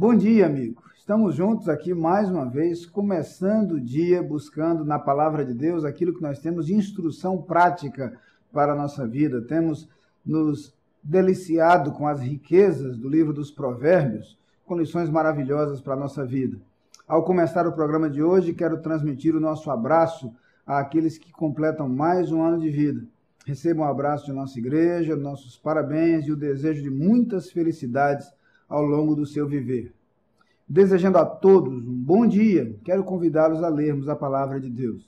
Bom dia, amigo. Estamos juntos aqui mais uma vez, começando o dia buscando na palavra de Deus aquilo que nós temos de instrução prática para a nossa vida. Temos nos deliciado com as riquezas do livro dos Provérbios, com lições maravilhosas para a nossa vida. Ao começar o programa de hoje, quero transmitir o nosso abraço àqueles que completam mais um ano de vida. Recebam um abraço de nossa igreja, nossos parabéns e o desejo de muitas felicidades ao longo do seu viver. Desejando a todos um bom dia, quero convidá-los a lermos a palavra de Deus.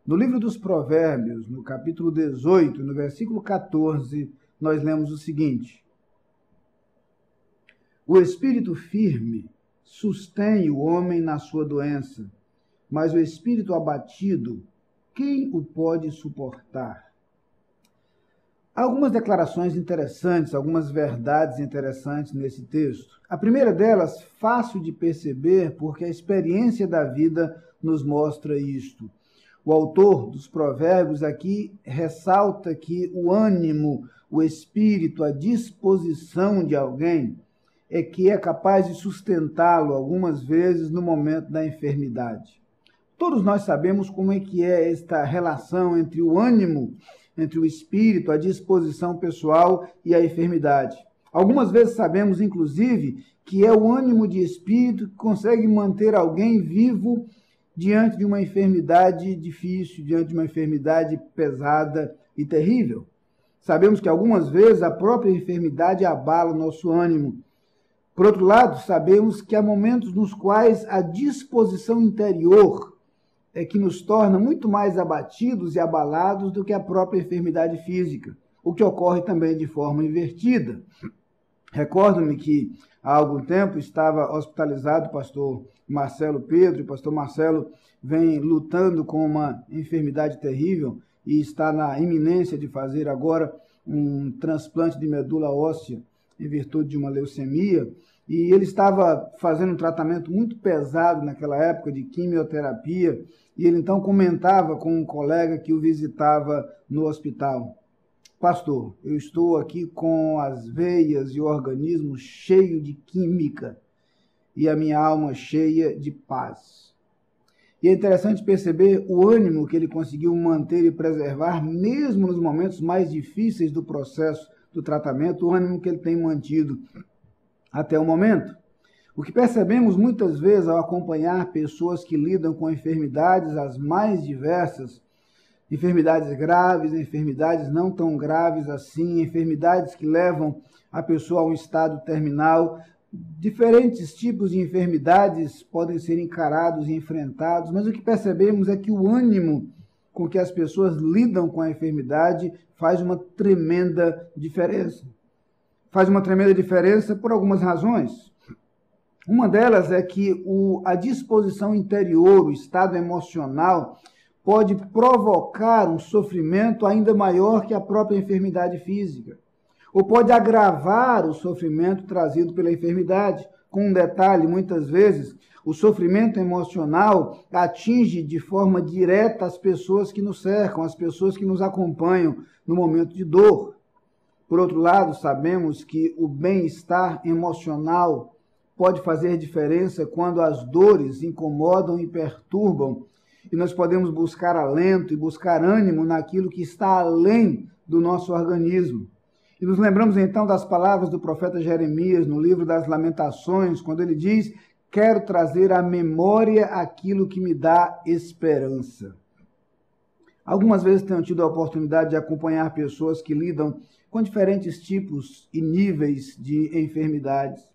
No livro dos Provérbios, no capítulo 18, no versículo 14, nós lemos o seguinte: O espírito firme sustém o homem na sua doença, mas o espírito abatido, quem o pode suportar? Há algumas declarações interessantes, algumas verdades interessantes nesse texto. A primeira delas, fácil de perceber, porque a experiência da vida nos mostra isto. O autor dos Provérbios aqui ressalta que o ânimo, o espírito, a disposição de alguém é que é capaz de sustentá-lo algumas vezes no momento da enfermidade. Todos nós sabemos como é que é esta relação entre o ânimo, entre o espírito, a disposição pessoal e a enfermidade. Algumas vezes sabemos, inclusive, que é o ânimo de espírito que consegue manter alguém vivo diante de uma enfermidade difícil, diante de uma enfermidade pesada e terrível. Sabemos que algumas vezes a própria enfermidade abala o nosso ânimo. Por outro lado, sabemos que há momentos nos quais a disposição interior é que nos torna muito mais abatidos e abalados do que a própria enfermidade física, o que ocorre também de forma invertida. Recordo-me que há algum tempo estava hospitalizado o pastor Marcelo Pedro, e o pastor Marcelo vem lutando com uma enfermidade terrível e está na iminência de fazer agora um transplante de medula óssea em virtude de uma leucemia, e ele estava fazendo um tratamento muito pesado naquela época de quimioterapia, e ele então comentava com um colega que o visitava no hospital: Pastor, eu estou aqui com as veias e o organismo cheio de química e a minha alma cheia de paz. E é interessante perceber o ânimo que ele conseguiu manter e preservar, mesmo nos momentos mais difíceis do processo do tratamento, o ânimo que ele tem mantido até o momento. O que percebemos muitas vezes ao acompanhar pessoas que lidam com enfermidades as mais diversas, enfermidades graves, enfermidades não tão graves assim, enfermidades que levam a pessoa a um estado terminal. Diferentes tipos de enfermidades podem ser encarados e enfrentados, mas o que percebemos é que o ânimo com que as pessoas lidam com a enfermidade faz uma tremenda diferença. Faz uma tremenda diferença por algumas razões. Uma delas é que a disposição interior, o estado emocional, pode provocar um sofrimento ainda maior que a própria enfermidade física, ou pode agravar o sofrimento trazido pela enfermidade. Com um detalhe, muitas vezes, o sofrimento emocional atinge de forma direta as pessoas que nos cercam, as pessoas que nos acompanham no momento de dor. Por outro lado, sabemos que o bem-estar emocional pode fazer diferença quando as dores incomodam e perturbam, e nós podemos buscar alento e buscar ânimo naquilo que está além do nosso organismo. E nos lembramos então das palavras do profeta Jeremias no livro das Lamentações, quando ele diz: quero trazer à memória aquilo que me dá esperança. Algumas vezes tenho tido a oportunidade de acompanhar pessoas que lidam com diferentes tipos e níveis de enfermidades.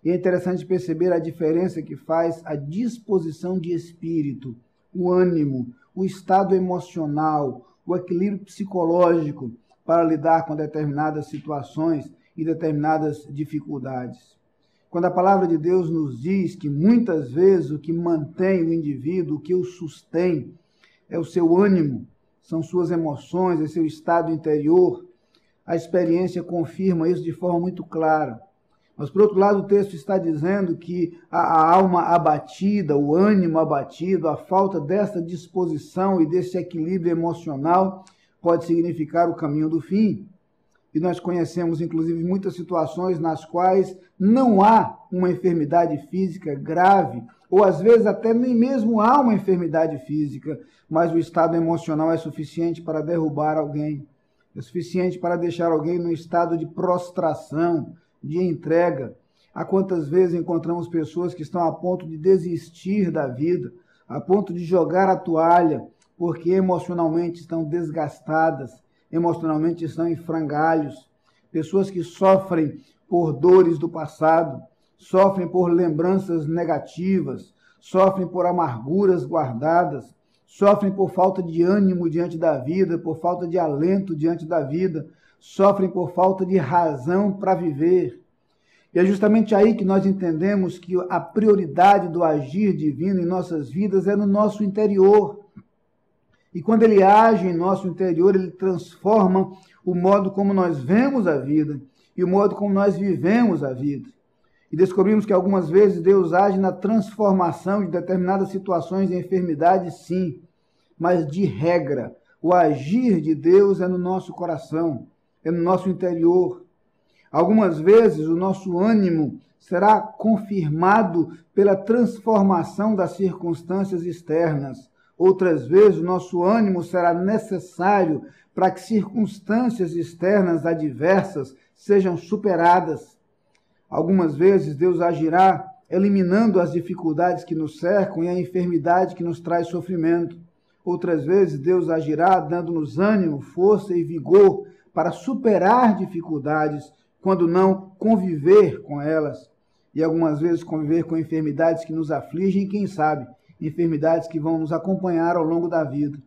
E é interessante perceber a diferença que faz a disposição de espírito, o ânimo, o estado emocional, o equilíbrio psicológico para lidar com determinadas situações e determinadas dificuldades. Quando a palavra de Deus nos diz que muitas vezes o que mantém o indivíduo, o que o sustém, é o seu ânimo, são suas emoções, é seu estado interior, a experiência confirma isso de forma muito clara. Mas, por outro lado, o texto está dizendo que a alma abatida, o ânimo abatido, a falta dessa disposição e desse equilíbrio emocional pode significar o caminho do fim. E nós conhecemos, inclusive, muitas situações nas quais não há uma enfermidade física grave, ou às vezes até nem mesmo há uma enfermidade física, mas o estado emocional é suficiente para derrubar alguém, é suficiente para deixar alguém num estado de prostração, de entrega. Há quantas vezes encontramos pessoas que estão a ponto de desistir da vida, a ponto de jogar a toalha, porque emocionalmente estão desgastadas, emocionalmente estão em frangalhos. Pessoas que sofrem por dores do passado, sofrem por lembranças negativas, sofrem por amarguras guardadas, sofrem por falta de ânimo diante da vida, por falta de alento diante da vida, sofrem por falta de razão para viver. E é justamente aí que nós entendemos que a prioridade do agir divino em nossas vidas é no nosso interior. E quando ele age em nosso interior, ele transforma o modo como nós vemos a vida e o modo como nós vivemos a vida. E descobrimos que algumas vezes Deus age na transformação de determinadas situações de enfermidade, sim, mas de regra, o agir de Deus é no nosso coração, é no nosso interior. Algumas vezes o nosso ânimo será confirmado pela transformação das circunstâncias externas. Outras vezes o nosso ânimo será necessário para que circunstâncias externas adversas sejam superadas. Algumas vezes Deus agirá eliminando as dificuldades que nos cercam e a enfermidade que nos traz sofrimento. Outras vezes Deus agirá dando-nos ânimo, força e vigor para superar dificuldades, quando não conviver com elas. E algumas vezes conviver com enfermidades que nos afligem, quem sabe, enfermidades que vão nos acompanhar ao longo da vida,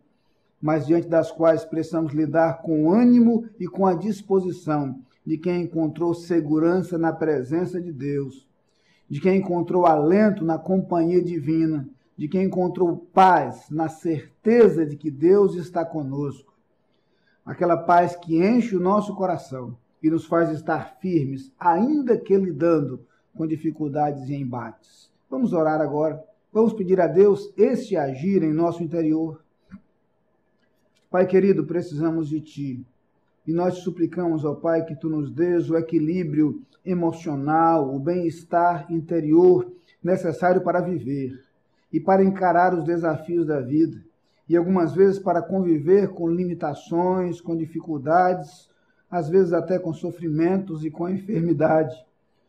mas diante das quais precisamos lidar com o ânimo e com a disposição de quem encontrou segurança na presença de Deus, de quem encontrou alento na companhia divina, de quem encontrou paz na certeza de que Deus está conosco. Aquela paz que enche o nosso coração e nos faz estar firmes, ainda que lidando com dificuldades e embates. Vamos orar agora. Vamos pedir a Deus este agir em nosso interior. Pai querido, precisamos de Ti. E nós te suplicamos, ó Pai, que Tu nos dês o equilíbrio emocional, o bem-estar interior necessário para viver e para encarar os desafios da vida. E algumas vezes para conviver com limitações, com dificuldades, às vezes até com sofrimentos e com enfermidade.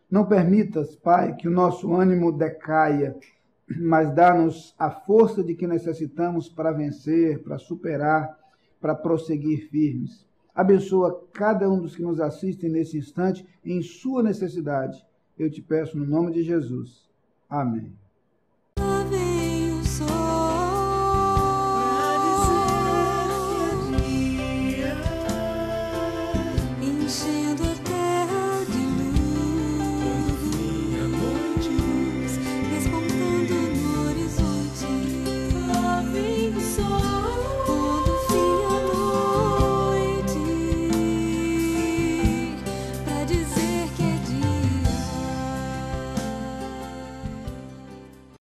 Não permitas, Pai, que o nosso ânimo decaia, mas dá-nos a força de que necessitamos para vencer, para superar, para prosseguir firmes. Abençoa cada um dos que nos assistem nesse instante em sua necessidade. Eu te peço no nome de Jesus. Amém.